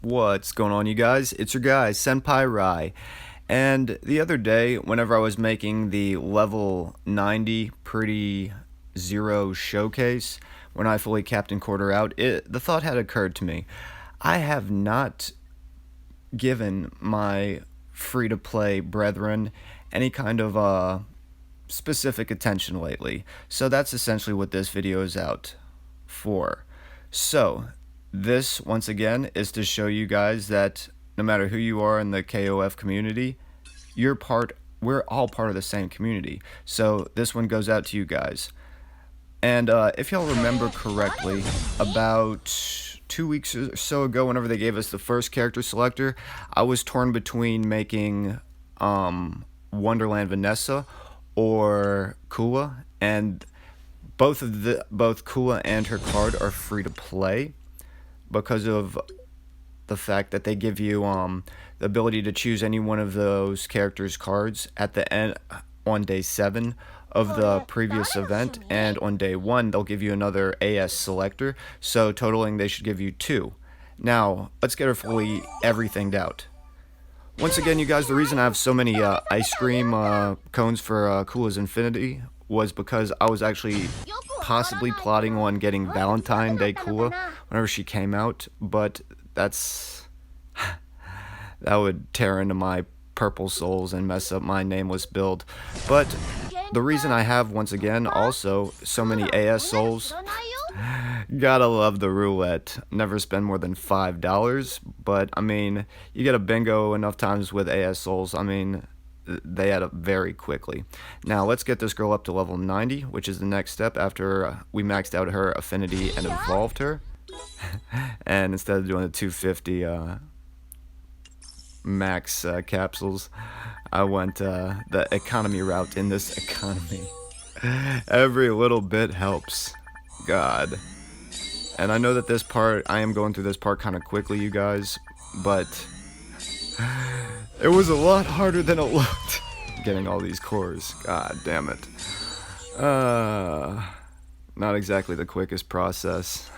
What's going on, you guys? It's your guy, Senpai Out. And the other day, whenever I was making the level 90 Pretty Zero showcase, when I fully Captain Quarter out, the thought had occurred to me. I have not given my free-to-play brethren any kind of specific attention lately. So that's essentially what this video is out for. So, this, once again, is to show you guys that no matter who you are in the KoF community, we're all part of the same community. So, this one goes out to you guys. And if y'all remember correctly, about 2 weeks or so ago, whenever they gave us the first character selector, I was torn between making Wonderland Vanessa or Kula, and both Kula and her card are free to play because of the fact that they give you the ability to choose any one of those characters' cards at the end on day 7 of the previous event, and on day 1 they'll give you another AS selector, so totaling they should give you 2. Now, let's get her fully everythinged out. Once again, you guys, the reason I have so many ice cream cones for Kula's Infinity was because I was actually possibly plotting on getting Valentine Day Kula whenever she came out, but that would tear into my purple souls and mess up my nameless build. But the reason I have, once again, also so many AS souls, gotta love the roulette. Never spend more than $5, but I mean, you get a bingo enough times with AS souls, I mean, they add up very quickly. Now, let's get this girl up to level 90, which is the next step after we maxed out her affinity and evolved her. And instead of doing the 250 max capsules, I went the economy route in this economy. Every little bit helps. God. And I know that this part, I am going through this part kind of quickly, you guys, but it was a lot harder than it looked getting all these cores. God damn it. Not exactly the quickest process.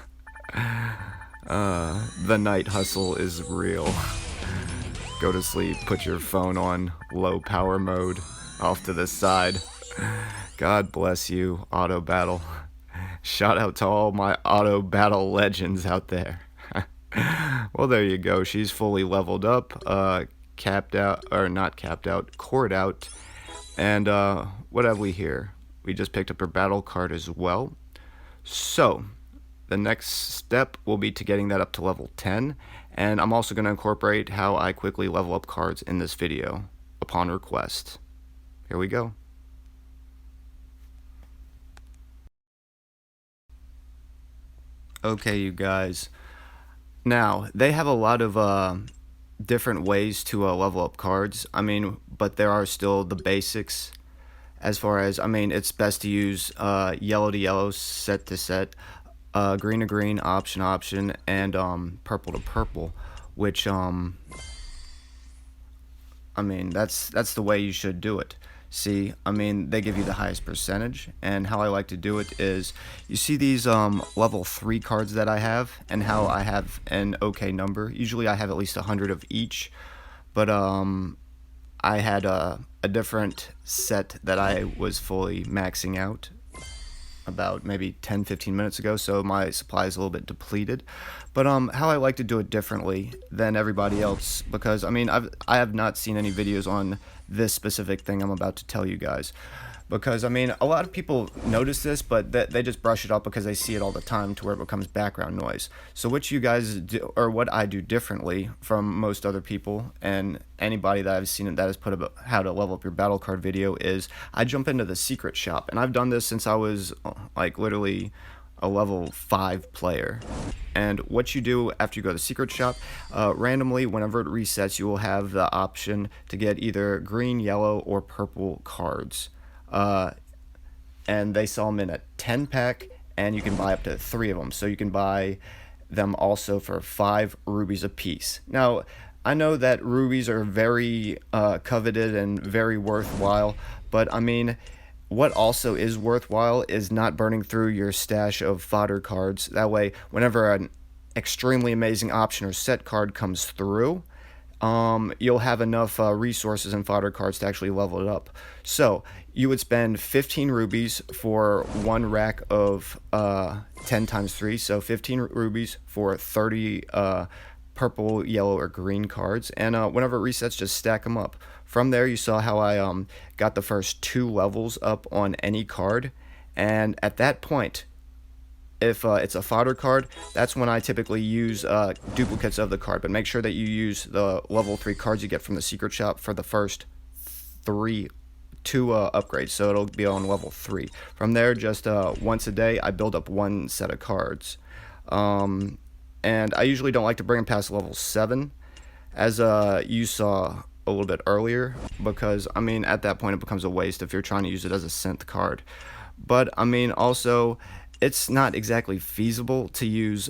The night hustle is real. Go to sleep, put your phone on low power mode, off to the side. God bless you, auto battle. Shout out to all my auto battle legends out there. Well, there you go. She's fully leveled up, capped out, or not capped out, cored out. And what have we here? We just picked up her battle card as well. So, the next step will be to getting that up to level 10. And I'm also going to incorporate how I quickly level up cards in this video upon request. Here we go. Okay, you guys. Now, they have a lot of different ways to level up cards. I mean, but there are still the basics. As far as, I mean, it's best to use yellow to yellow, set to set, green to green, option to option, and purple to purple, which I mean, that's the way you should do it. See, I mean, they give you the highest percentage, and how I like to do it is, you see these level 3 cards that I have, and how I have an okay number. Usually I have at least 100 of each, but I had a different set that I was fully maxing out about maybe 10-15 minutes ago, so my supply is a little bit depleted. But how I like to do it differently than everybody else, because I mean, I have not seen any videos on this specific thing I'm about to tell you guys, because I mean, a lot of people notice this, but they just brush it off because they see it all the time to where it becomes background noise. So what you guys do, or what I do differently from most other people and anybody that I've seen that has put up how to level up your battle card video, is I jump into the secret shop, and I've done this since I was like literally a level 5 player. And what you do after you go to the secret shop, randomly, whenever it resets, you will have the option to get either green, yellow, or purple cards. And they sell them in a 10-pack, and you can buy up to 3 of them. So you can buy them also for 5 rubies a piece. Now, I know that rubies are very coveted and very worthwhile, but I mean, what also is worthwhile is not burning through your stash of fodder cards. That way, whenever extremely amazing option or set card comes through, you'll have enough resources and fodder cards to actually level it up. So you would spend 15 rubies for one rack of 10 times 3, so 15 rubies for 30 purple, yellow, or green cards, and whenever it resets, just stack them up. From there, you saw how I got the first 2 levels up on any card, and at that point, if it's a fodder card, that's when I typically use duplicates of the card. But make sure that you use the level 3 cards you get from the secret shop for the first 2 upgrades, so it'll be on level 3. From there, just once a day, I build up 1 set of cards. And I usually don't like to bring them past level 7, as you saw a little bit earlier, because, I mean, at that point it becomes a waste if you're trying to use it as a synth card. But, I mean, also, it's not exactly feasible to use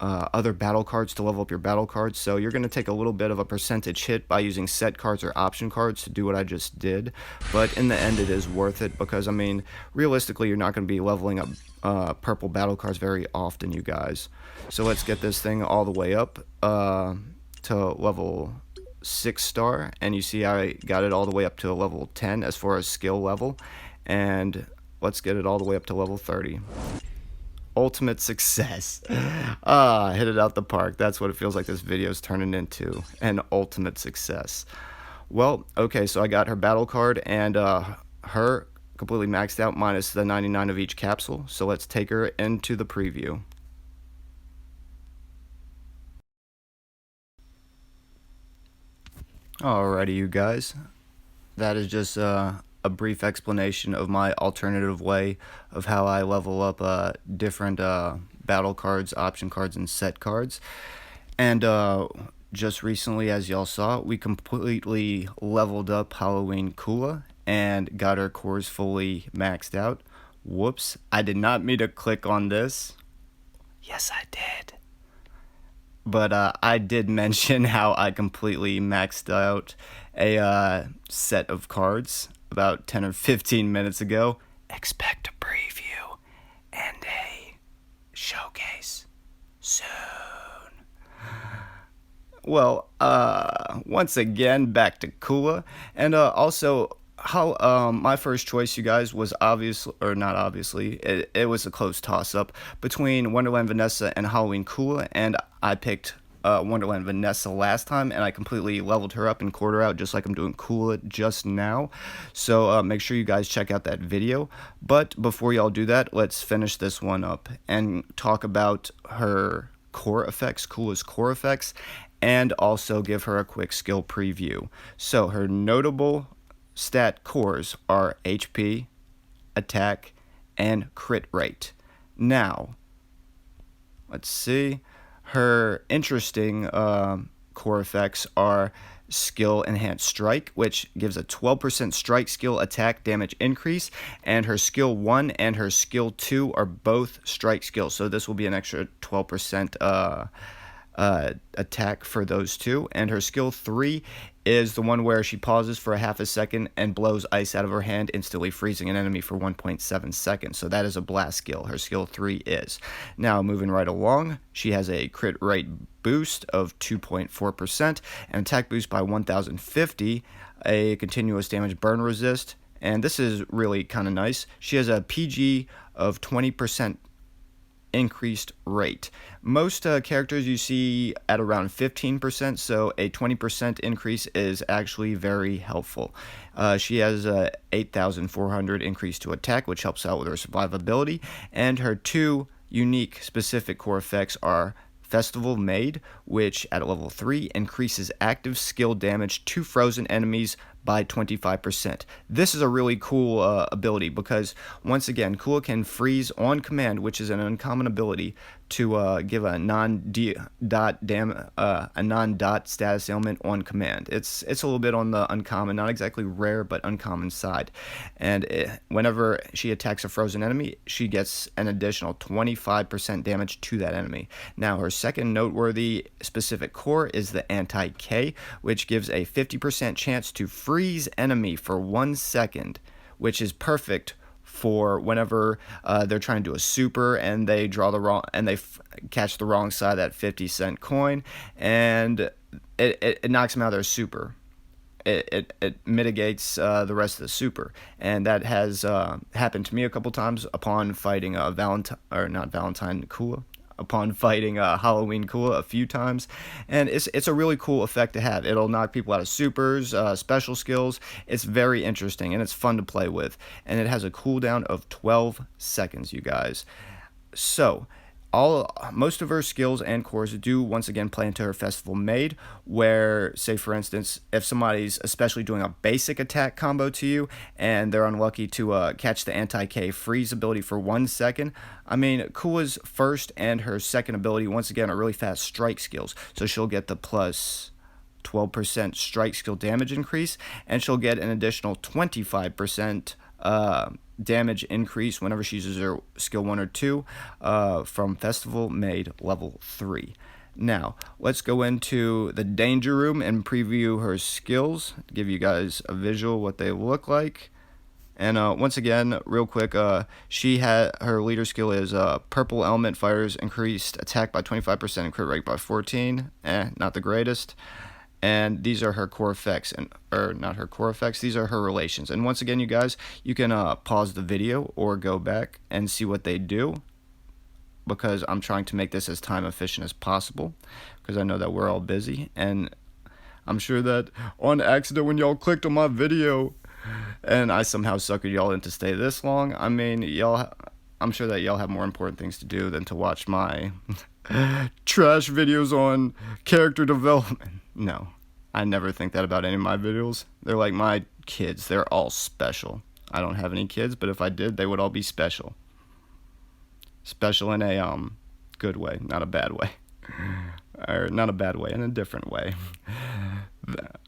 other battle cards to level up your battle cards, so you're going to take a little bit of a percentage hit by using set cards or option cards to do what I just did, but in the end it is worth it, because I mean, realistically, you're not going to be leveling up purple battle cards very often, you guys. So let's get this thing all the way up to level 6 star, and you see I got it all the way up to level 10 as far as skill level, and let's get it all the way up to level 30. Ultimate success. Hit it out the park. That's what it feels like this video is turning into. An ultimate success. Well, okay, so I got her battle card and her completely maxed out minus the 99 of each capsule. So let's take her into the preview. Alrighty, you guys. That is just a brief explanation of my alternative way of how I level up different battle cards, option cards, and set cards. And just recently, as y'all saw, we completely leveled up Halloween Kula and got our cores fully maxed out. Whoops, I did not mean to click on this. Yes, I did. But I did mention how I completely maxed out a set of cards about 10 or 15 minutes ago. Expect a preview and a showcase soon. Well, once again, back to Kula, and also how my first choice, you guys, was obvious, or not obviously, it was a close toss-up between Wonderland Vanessa and Halloween Kula, and I picked Wonderland Vanessa last time, and I completely leveled her up and cored her out just like I'm doing Kula just now. So make sure you guys check out that video. But before y'all do that, let's finish this one up and talk about her core effects, Kula's core effects, and also give her a quick skill preview. So her notable stat cores are HP, attack, and crit rate. Now, let's see. Her interesting core effects are skill enhanced strike, which gives a 12% strike skill attack damage increase, and her skill 1 and her skill 2 are both strike skills, so this will be an extra 12% attack for those two. And her skill 3 is the one where she pauses for a half a second and blows ice out of her hand, instantly freezing an enemy for 1.7 seconds. So that is a blast skill. Her skill 3 is. Now, moving right along, she has a crit rate boost of 2.4%, an attack boost by 1050, a continuous damage burn resist, and this is really kind of nice. She has a PG of 20% increased rate. Most characters you see at around 15%, so a 20% increase is actually very helpful. She has a 8,400 increase to attack, which helps out with her survivability, and her 2 unique specific core effects are Festival Made, which at level 3 increases active skill damage to frozen enemies by 25%. This is a really cool ability because, once again, Kula can freeze on command, which is an uncommon ability, to give a non-dot status ailment on command. It's a little bit on the uncommon, not exactly rare, but uncommon side. And whenever she attacks a frozen enemy, she gets an additional 25% damage to that enemy. Now, her second noteworthy specific core is the Anti-K, which gives a 50% chance to freeze enemy for 1 second, which is perfect for whenever they're trying to do a super and they draw the wrong and they catch the wrong side of that 50-cent coin, and it knocks them out of their super. It mitigates the rest of the super, and that has happened to me a couple times upon fighting Valentine Kula, upon fighting Halloween Kula a few times, and it's a really cool effect to have. It'll knock people out of supers, special skills. It's very interesting and it's fun to play with, and it has a cooldown of 12 seconds, you guys. So most of her skills and cores do once again play into her festival made, where, say for instance, if somebody's especially doing a basic attack combo to you and they're unlucky to catch the anti-K freeze ability for 1 second, I mean, Kula's first and her second ability once again are really fast strike skills, so she'll get the plus 12% strike skill damage increase, and she'll get an additional 25% damage increase whenever she uses her skill 1 or 2 from Festival Made level 3. Now, let's go into the Danger Room and preview her skills, give you guys a visual what they look like. And once again, real quick, her leader skill is Purple Element Fighters increased attack by 25% and crit rate by 14. Not the greatest. And these are her core effects, or not her core effects, these are her relations. And once again, you guys, you can pause the video or go back and see what they do, because I'm trying to make this as time efficient as possible, because I know that we're all busy, and I'm sure that on accident when y'all clicked on my video and I somehow suckered y'all into stay this long, I mean, I'm sure that y'all have more important things to do than to watch my trash videos on character development. No, I never think that about any of my videos. They're like my kids. They're all special. I don't have any kids, but if I did, they would all be special. Special in a good way, not a bad way. Or not a bad way, in a different way.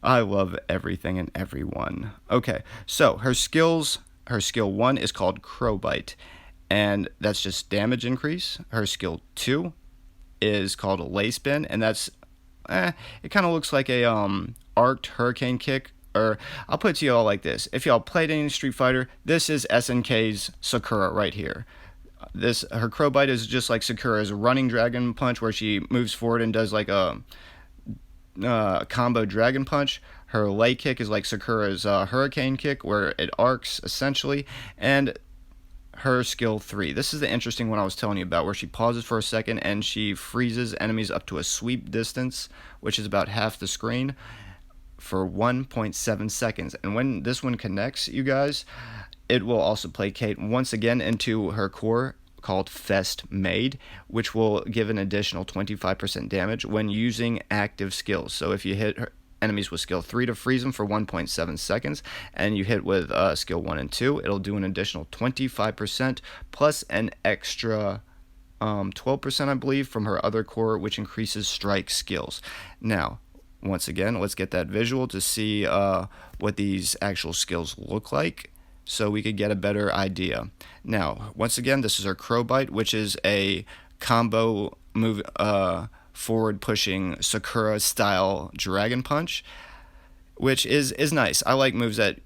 I love everything and everyone. Okay, so her skills, her skill 1 is called Crowbite, and that's just damage increase. Her skill 2 is called a Lay Spin, and that's it kind of looks like a arced hurricane kick. Or I'll put it to y'all like this: if y'all played any Street Fighter, this is SNK's Sakura right here. Her Crowbite is just like Sakura's running dragon punch, where she moves forward and does like a combo dragon punch. Her lay kick is like Sakura's hurricane kick, where it arcs essentially. And her skill 3, this is the interesting one I was telling you about, where she pauses for a second and she freezes enemies up to a sweep distance, which is about half the screen, for 1.7 seconds. And when this one connects, you guys, it will also placate once again into her core called Fest Made, which will give an additional 25% damage when using active skills. So if you hit enemies with skill 3 to freeze them for 1.7 seconds, and you hit with skill 1 and 2, it'll do an additional 25% plus an extra 12%, I believe, from her other core, which increases strike skills. Now, once again, let's get that visual to see what these actual skills look like, so we could get a better idea. Now, once again, this is her Crowbite, which is a combo move, forward pushing Sakura style dragon punch, which is nice. I like moves that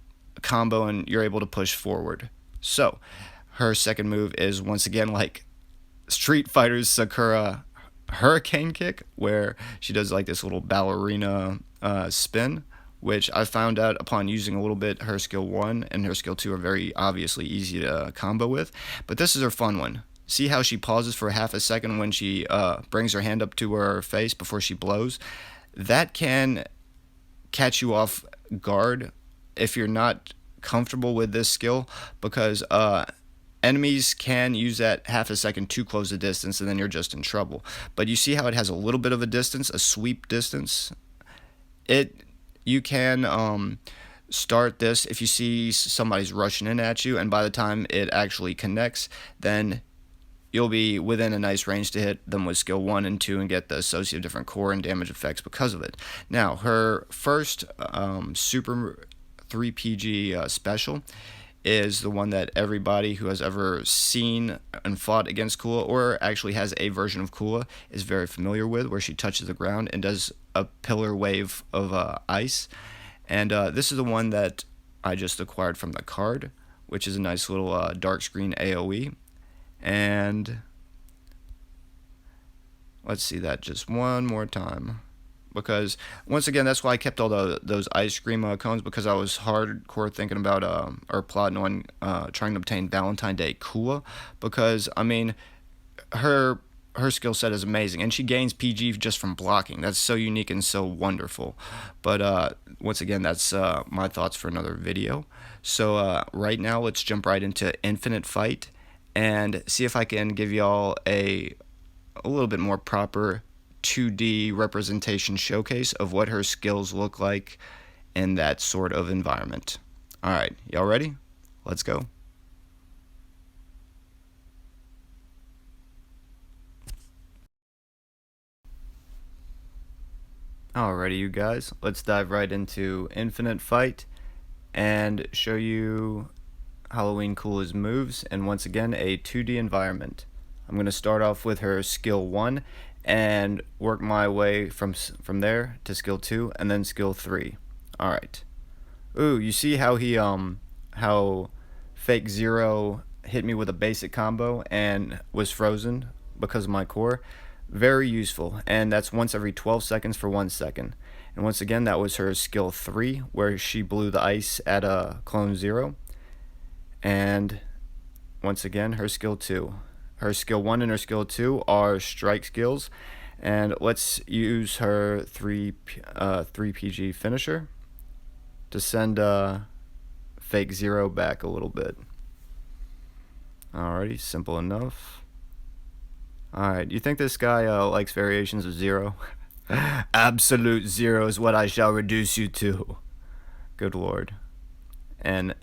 combo and you're able to push forward. So her second move is once again like Street Fighter's Sakura hurricane kick, where she does like this little ballerina spin, which I found out upon using a little bit. Her skill 1 and her skill 2 are very obviously easy to combo with, but this is her fun one. See how she pauses for half a second when she brings her hand up to her face before she blows? That can catch you off guard if you're not comfortable with this skill, because enemies can use that half a second to close the distance, and then you're just in trouble. But you see how it has a little bit of a distance, a sweep distance? You can start this if you see somebody's rushing in at you, and by the time it actually connects, then you'll be within a nice range to hit them with skill 1 and 2 and get the associated different core and damage effects because of it. Now, her first Super 3PG special is the one that everybody who has ever seen and fought against Kula, or actually has a version of Kula, is very familiar with, where she touches the ground and does a pillar wave of ice. And this is the one that I just acquired from the card, which is a nice little dark screen AoE. And let's see that just one more time, because once again, that's why I kept all those ice cream cones, because I was hardcore thinking about or plotting on trying to obtain Valentine Kula, because I mean her skill set is amazing, and she gains PG just from blocking. That's so unique and so wonderful. But once again, that's my thoughts for another video. So right now, let's jump right into Infinite Fight and see if I can give y'all a little bit more proper 2D representation showcase of what her skills look like in that sort of environment. Alright, y'all ready? Let's go. Alrighty, you guys, let's dive right into Infinite Fight and show you Halloween Kula's moves, and once again, a 2D environment. I'm going to start off with her skill 1 and work my way from there to skill 2 and then skill 3. Alright. Ooh, you see how how Fake Zero hit me with a basic combo and was frozen because of my core? Very useful, and that's once every 12 seconds for 1 second. And once again, that was her skill 3, where she blew the ice at a clone 0. And once again, her skill 2. Her skill 1 and her skill 2 are strike skills. And let's use her 3 PG finisher to send Fake Zero back a little bit. Alrighty, simple enough. Alright, you think this guy likes variations of 0? Absolute 0 is what I shall reduce you to. Good lord. And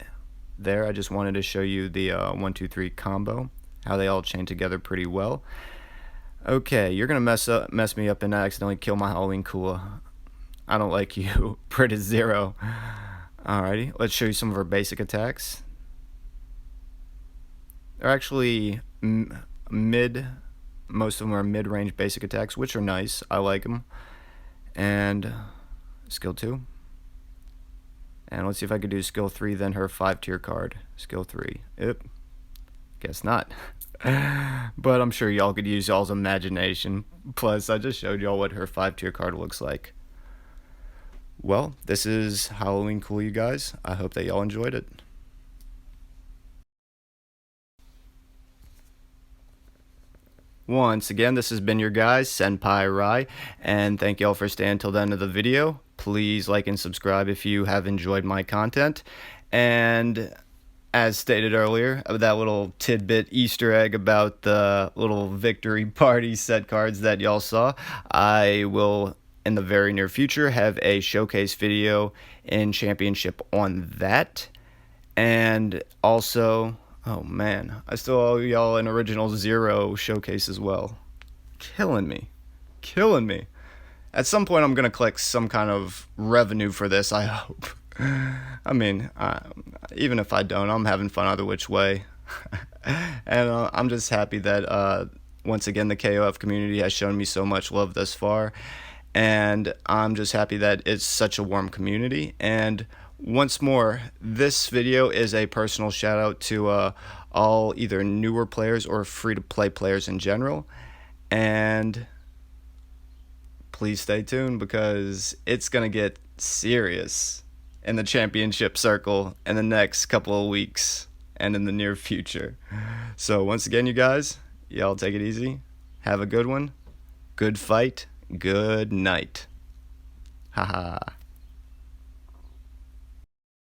there, I just wanted to show you the 1, 2, 3 combo, how they all chain together pretty well. Okay, you're gonna mess me up and accidentally kill my Halloween Kula. I don't like you. Pretty 0. Alrighty, let's show you some of our basic attacks. They're actually most of them are mid-range basic attacks, which are nice. I like them. And skill 2. And let's see if I could do skill 3, then her 5-tier card. Skill 3. Yep. Guess not. But I'm sure y'all could use y'all's imagination. Plus, I just showed y'all what her 5-tier card looks like. Well, this is Halloween Kula, you guys. I hope that y'all enjoyed it. Once again, this has been your guys, Senpai Out, and thank y'all for staying till the end of the video. Please like and subscribe if you have enjoyed my content. And as stated earlier, that little tidbit Easter egg about the little victory party set cards that y'all saw, I will, in the very near future, have a showcase video in Championship on that. And also, oh man, I still owe y'all an original 0 showcase as well. Killing me. Killing me. At some point, I'm going to collect some kind of revenue for this, I hope. I mean, even if I don't, I'm having fun either which way. And I'm just happy that, once again, the KoF community has shown me so much love thus far. And I'm just happy that it's such a warm community. And once more, this video is a personal shout out to all either newer players or free-to-play players in general. And please stay tuned, because it's going to get serious in the championship circle in the next couple of weeks and in the near future. So once again, you guys, y'all take it easy. Have a good one. Good fight. Good night. Haha.